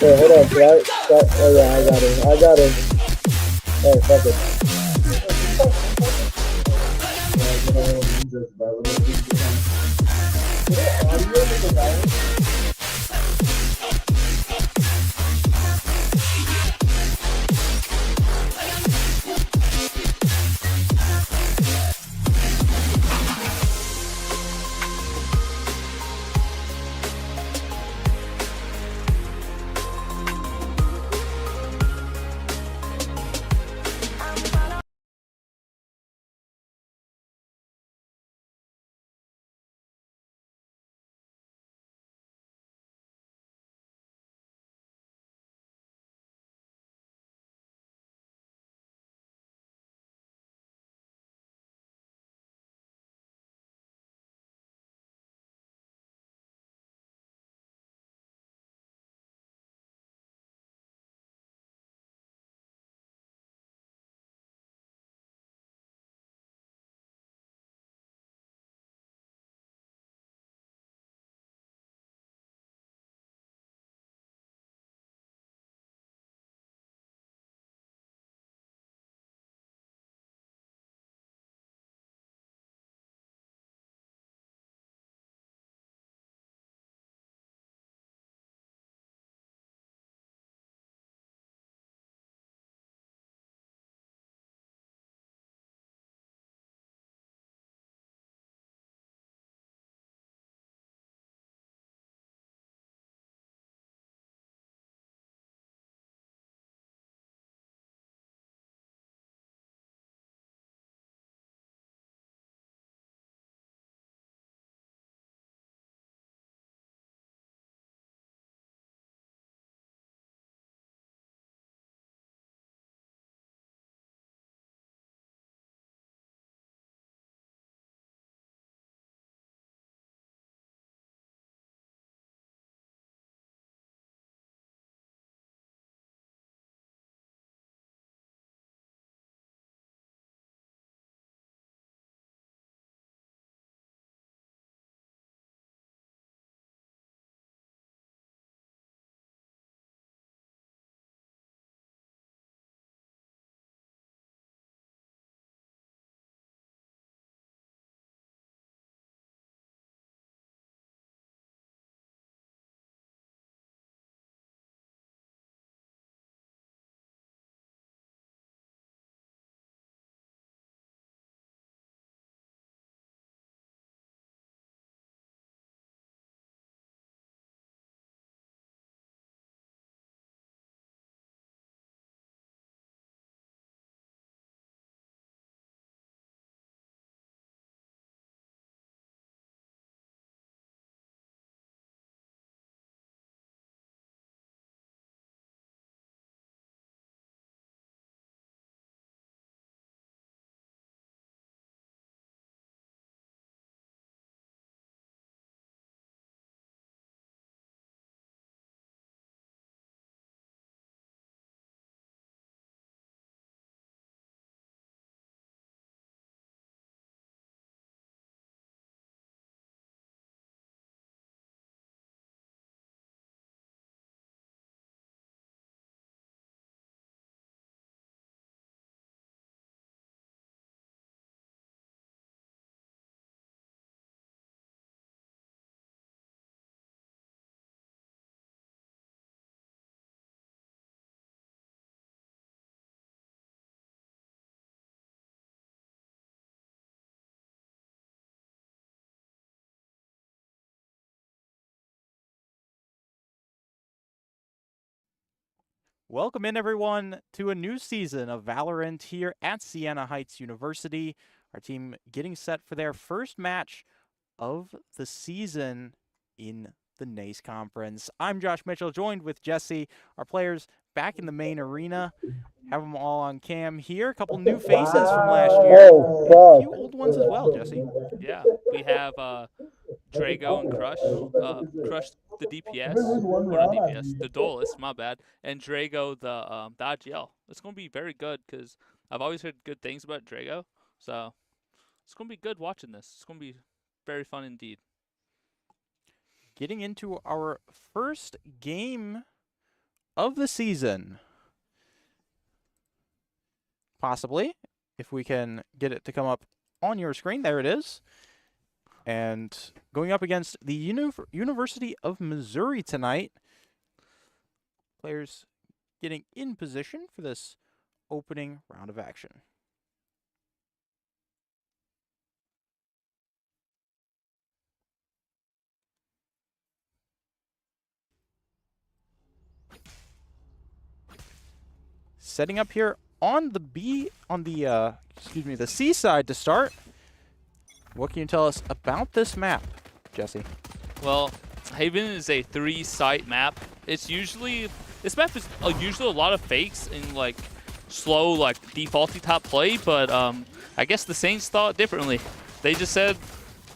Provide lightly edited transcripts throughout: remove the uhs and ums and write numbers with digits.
Wait, hold on. Should I? Oh yeah, I got him. I got him. Oh, fuck it. Welcome in, everyone, to a new season of Valorant here at Siena Heights University. Our team getting set for their first match of the season in the NACE conference. I'm Josh Mitchell, joined with Jesse. Our players back in the main arena. Have them all on cam here. A couple new faces from last year, and a few old ones as well, Jesse. Yeah, we have Drago and Crush. Crush the DPS, or not DPS, the Duelist, my bad, and Drago the IGL. It's gonna be very good because I've always heard good things about Drago, so it's gonna be good watching this. It's gonna be very fun indeed. Getting into our first game of the season. Possibly, if we can get it to come up on your screen. There it is. And going up against the University of Missouri tonight. Players getting in position for this opening round of action. Setting up here on the the C side to start. What can you tell us about this map, Jesse? Well, Haven is a 3-site map. This map is usually a lot of fakes and like slow, like defaulty top play, but I guess the Saints thought differently. They just said,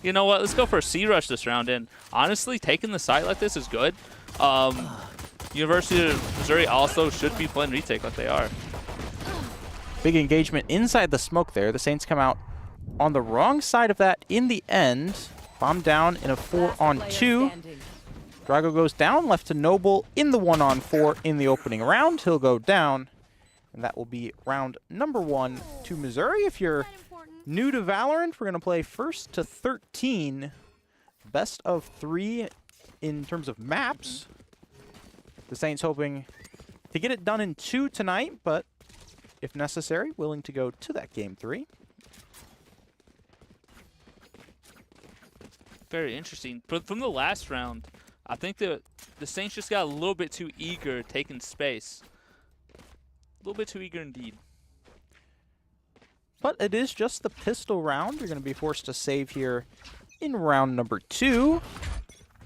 you know what, let's go for a C rush this round, and honestly, taking the site like this is good. University of Missouri also should be playing retake like they are. Big engagement inside the smoke there. The Saints come out on the wrong side of that in the end. Bomb down in a 4-on-2. Drago goes down, left to Noble in the 1-on-4 in the opening round. He'll go down, and that will be round number 1 to Missouri. If you're new to Valorant, we're going to play 1st to 13. Best of 3 in terms of maps. The Saints hoping to get it done in 2 tonight, but if necessary, willing to go to that game 3. Very interesting. But from the last round, I think the Saints just got a little bit too eager taking space. A little bit too eager indeed. But it is just the pistol round. You're going to be forced to save here in round number 2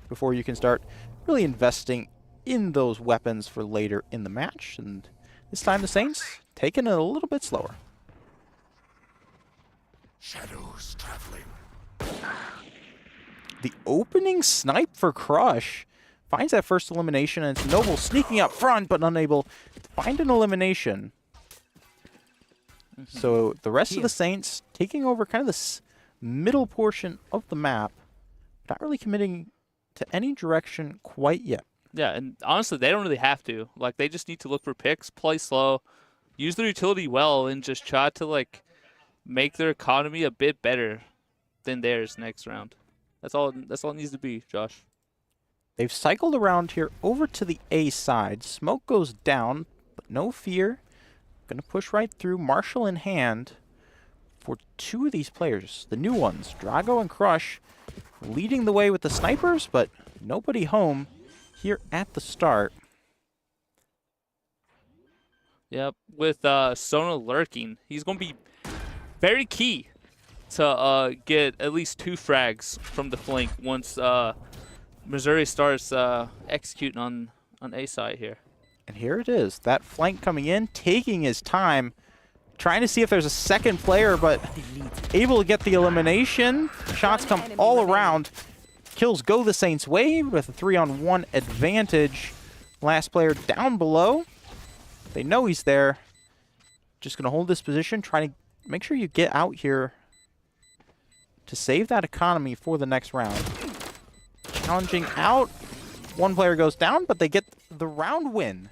before you can start really investing in those weapons for later in the match. And this time the Saints taking it a little bit slower. Shadows traveling. The opening snipe for Crush finds that first elimination, and it's Noble sneaking up front, but unable to find an elimination. So the rest of the Saints taking over kind of this middle portion of the map, not really committing to any direction quite yet. Yeah, and honestly, they don't really have to. Like, they just need to look for picks, play slow, use their utility well, and just try to, like, make their economy a bit better than theirs next round. That's all it needs to be, Josh. They've cycled around here over to the A side. Smoke goes down, but no fear. Going to push right through, Marshall in hand for 2 of these players, the new ones, Drago and Crush, leading the way with the snipers, but nobody home here at the start. Yep, with Sona lurking, he's going to be very key to get at least 2 frags from the flank once Missouri starts executing on A side here. And here it is, that flank coming in, taking his time, trying to see if there's a second player, but able to get the elimination. Shots come all around. Kills go the Saints' way with a 3-on-1 advantage. Last player down below. They know he's there. Just going to hold this position, trying to make sure you get out here to save that economy for the next round. Challenging out. 1 player goes down, but they get the round win.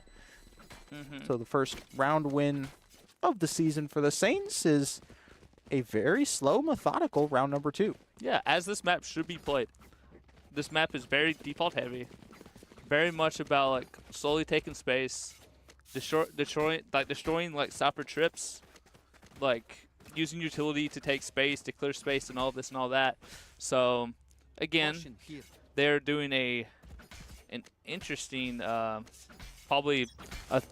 So the first round win of the season for the Saints is a very slow, methodical round number 2. Yeah, as this map should be played. This map is very default heavy. Very much about like slowly taking space, destroying like stopper trips, like using utility to take space, to clear space, and all this and all that. So again, they're doing an interesting, probably they're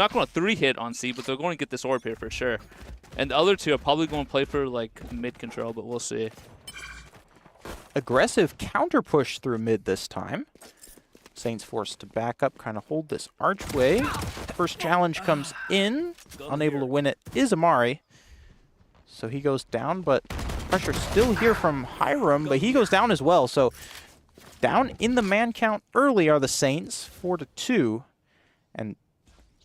not going to 3-hit on C, but they're going to get this orb here for sure. And the other 2 are probably going to play for like mid control, but we'll see. Aggressive counter push through mid this time. Saints forced to back up, kind of hold this archway. First challenge comes in. Unable to win it is Amari. So he goes down, but pressure still here from Hiram, but he goes down as well. So down in the man count early are the Saints, 4-2. And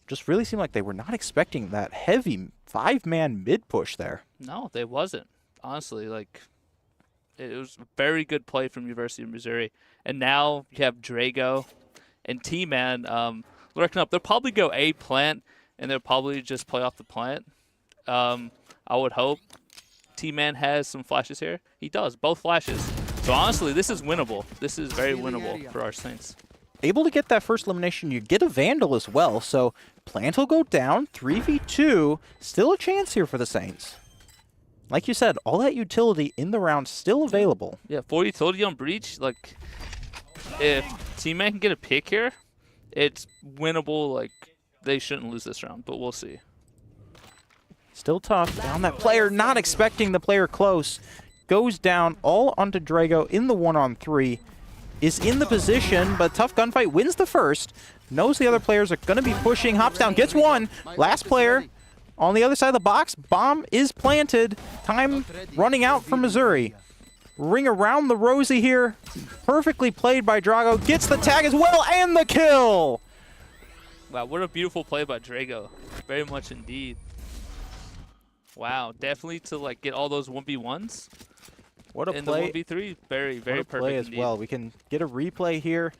just really seemed like they were not expecting that heavy 5-man mid push there. No, they wasn't. Honestly, like, it was very good play from University of Missouri. And now you have Drago and T-Man lurking up. They'll probably go A plant, and they'll probably just play off the plant. I would hope. T-Man has some flashes here. He does, both flashes. So honestly, this is winnable. This is very winnable for our Saints. Able to get that first elimination, you get a Vandal as well, so plant will go down, 3v2, still a chance here for the Saints. Like you said, all that utility in the round still available. Yeah, 4 utility on Breach, like, if T-Man can get a pick here, it's winnable, like, they shouldn't lose this round, but we'll see. Still tough, down that player, not expecting the player close, goes down all onto Drago in the 1-on-3. Is in the position, but tough gunfight, wins the first, knows the other players are going to be pushing, hops down, gets one, last player on the other side of the box, bomb is planted, time running out for Missouri. Ring around the rosy here, perfectly played by Drago, gets the tag as well, and the kill! Wow, what a beautiful play by Drago, very much indeed. Wow, definitely to like get all those 1v1s. What a in play. the 1v3, very, very perfect play as indeed. well. We can get a replay here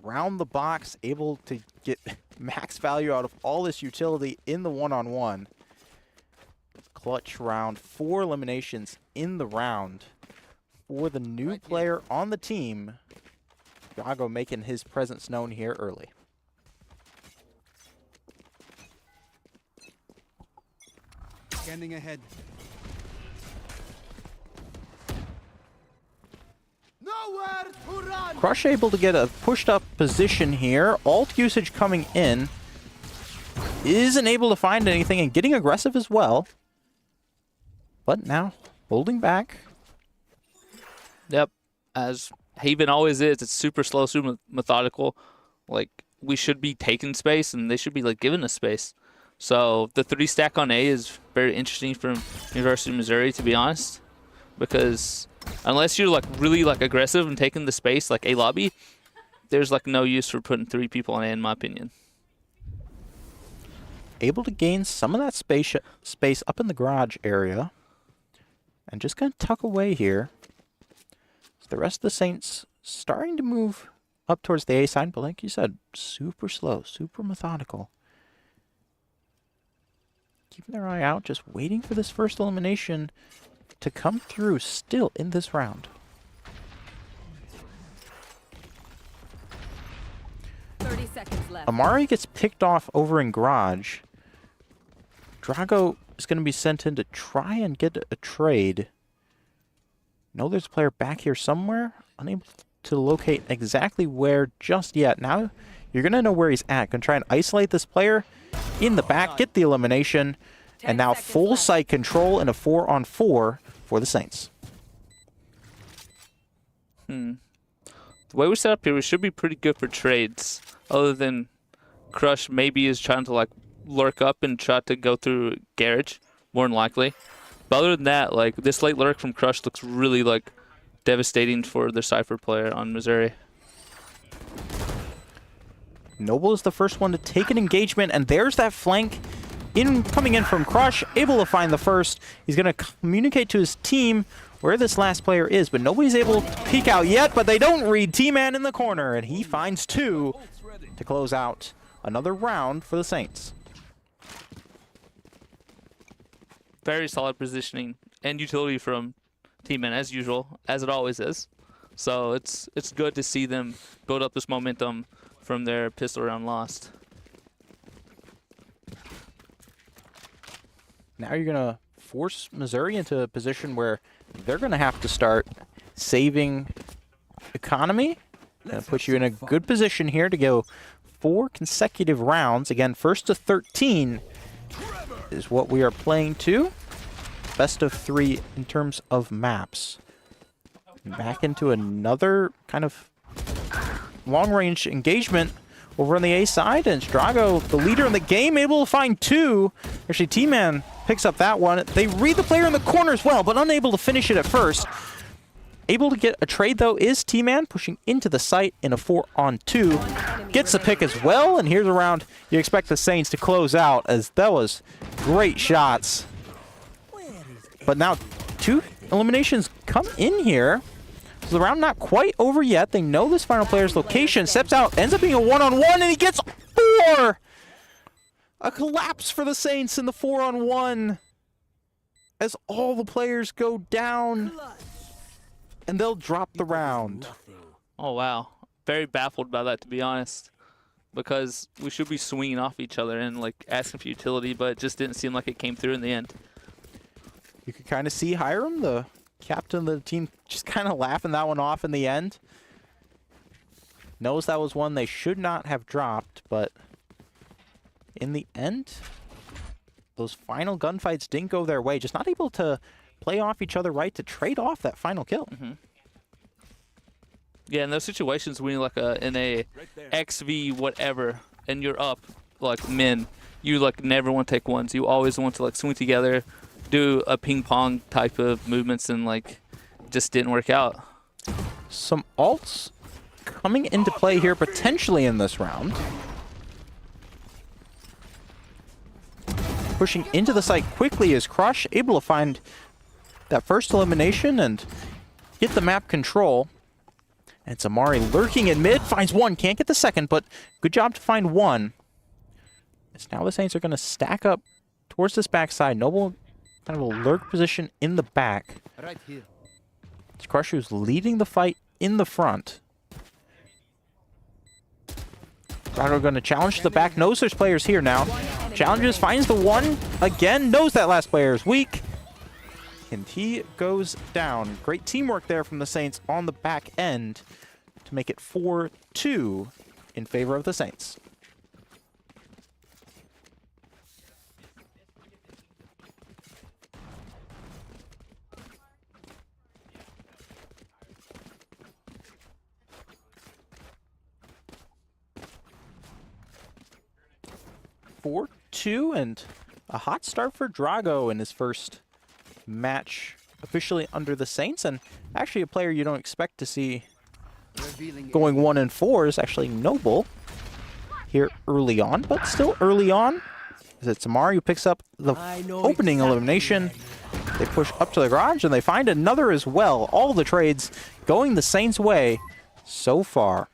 around the box, able to get max value out of all this utility in the 1-on-1. Clutch round, 4 eliminations in the round for the new player on the team. Drago making his presence known here early. Scanning ahead. Nowhere to run. Crush able to get a pushed up position here. Alt usage coming in. Isn't able to find anything and getting aggressive as well. But now holding back. Yep, as Haven always is, it's super slow, super methodical. Like, we should be taking space and they should be like giving us space. So the 3 stack on A is very interesting from University of Missouri, to be honest, because unless you're like really like aggressive and taking the space like A lobby, there's like no use for putting 3 people on A, in my opinion. Able to gain some of that space up in the garage area, and just gonna tuck away here. So the rest of the Saints starting to move up towards the A side, but like you said, super slow, super methodical. Keeping their eye out, just waiting for this first elimination to come through still in this round. 30 seconds left. Amari gets picked off over in garage. Drago is going to be sent in to try and get a trade. Know there's a player back here somewhere. Unable to locate exactly where just yet. Now you're going to know where he's at. Going to try and isolate this player in the back, get the elimination, and now full site control in a 4-on-4 for the Saints. The way we're set up here, we should be pretty good for trades. Other than Crush maybe is trying to like lurk up and try to go through garage, more than likely. But other than that, like this late lurk from Crush looks really like devastating for the Cypher player on Missouri. Noble is the first one to take an engagement, and there's that flank coming in from Crush, able to find the first. He's going to communicate to his team where this last player is, but nobody's able to peek out yet, but they don't read T-Man in the corner, and he finds 2 to close out another round for the Saints. Very solid positioning and utility from T-Man as usual, as it always is. So it's good to see them build up this momentum from their pistol round lost. Now you're going to force Missouri into a position where they're going to have to start saving economy. Going to put you in a good position here to go 4 consecutive rounds. Again, 1st to 13 is what we are playing to. Best of 3 in terms of maps. Back into another kind of long-range engagement over on the A side, and Drago, the leader in the game, able to find 2. Actually, T-Man picks up that one. They read the player in the corner as well, but unable to finish it at first. Able to get a trade, though, is T-Man, pushing into the site in a 4-on-2. Gets a pick as well, and here's a round you expect the Saints to close out, as that was great shots. But now 2 eliminations come in here. So the round not quite over yet. They know this final player's location. Steps out, ends up being a one-on-one, and he gets 4! A collapse for the Saints in the 4-on-1. As all the players go down. And they'll drop the round. Oh, wow. Very baffled by that, to be honest. Because we should be swinging off each other and like asking for utility, but it just didn't seem like it came through in the end. You could kind of see Hiram, the captain of the team, just kind of laughing that one off in the end. Knows that was one they should not have dropped, but in the end, those final gunfights didn't go their way. Just not able to play off each other right to trade off that final kill. Yeah, in those situations when you're like in a XV whatever and you're up like men, you like never want to take ones. You always want to like swing together, do a ping pong type of movements, and like just didn't work out. Some ults coming into play here potentially in this round. Pushing into the site quickly is Crush, able to find that first elimination and get the map control. And Amari lurking in mid, finds one, can't get the second, but good job to find one. As now the Saints are going to stack up towards this backside. Noble kind of a lurk position in the back. Right here. It's Crush who's leading the fight in the front. Drago going to challenge the back, knows there's players here now. Challenges, finds the one, again, knows that last player is weak. And he goes down. Great teamwork there from the Saints on the back end to make it 4-2 in favor of the Saints. And a hot start for Drago in his first match officially under the Saints, and actually a player you don't expect to see going 1-4 is actually Noble here early on, but still early on. As it's Amari who picks up the opening elimination. They push up to the garage and they find another as well. All the trades going the Saints' way so far.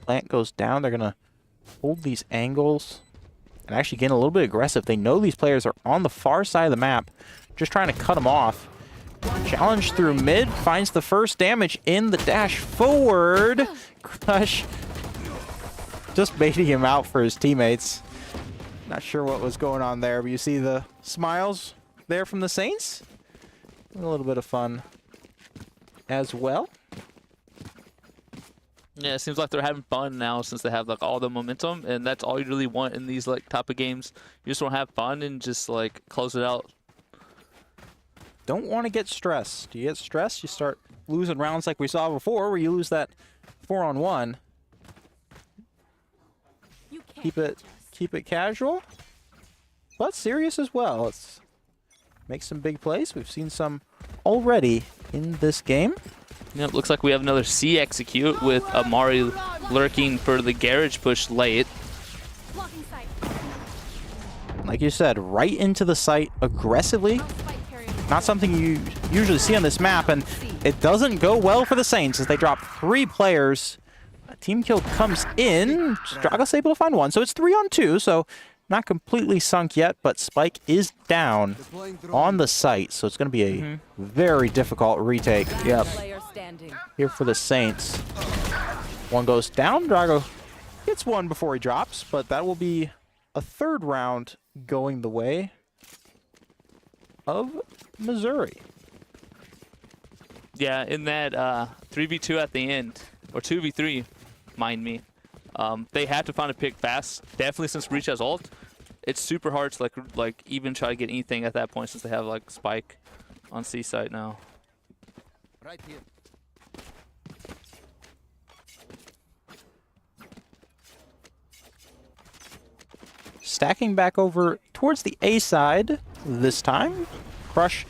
Plant goes down. They're going to hold these angles and actually getting a little bit aggressive. They know these players are on the far side of the map, just trying to cut them off. Challenge through mid, finds the first damage in the dash forward. Crush just baiting him out for his teammates. Not sure what was going on there, but you see the smiles there from the Saints. A little bit of fun as well. Yeah, it seems like they're having fun now since they have like all the momentum, and that's all you really want in these like type of games. You just want to have fun and just like close it out. Don't want to get stressed. You get stressed, you start losing rounds like we saw before, where you lose that 4-on-1. Keep it casual, but serious as well. Let's make some big plays. We've seen some already in this game. Yep, looks like we have another C execute with Amari lurking for the garage push late. Like you said, right into the site aggressively. Not something you usually see on this map, and it doesn't go well for the Saints as they drop 3 players. A team kill comes in. Drago's able to find one, so it's 3-on-2, so not completely sunk yet, but Spike is down on the site, so it's going to be a very difficult retake. Yep. Here for the Saints. One goes down. Drago gets one before he drops, but that will be a 3rd round going the way of Missouri. Yeah, in that 3v2 at the end, or 2v3, mind me, they had to find a pick fast. Definitely since Breach has ult, it's super hard to like even try to get anything at that point since they have like Spike on C site now. Right here. Stacking back over towards the A side this time. Crush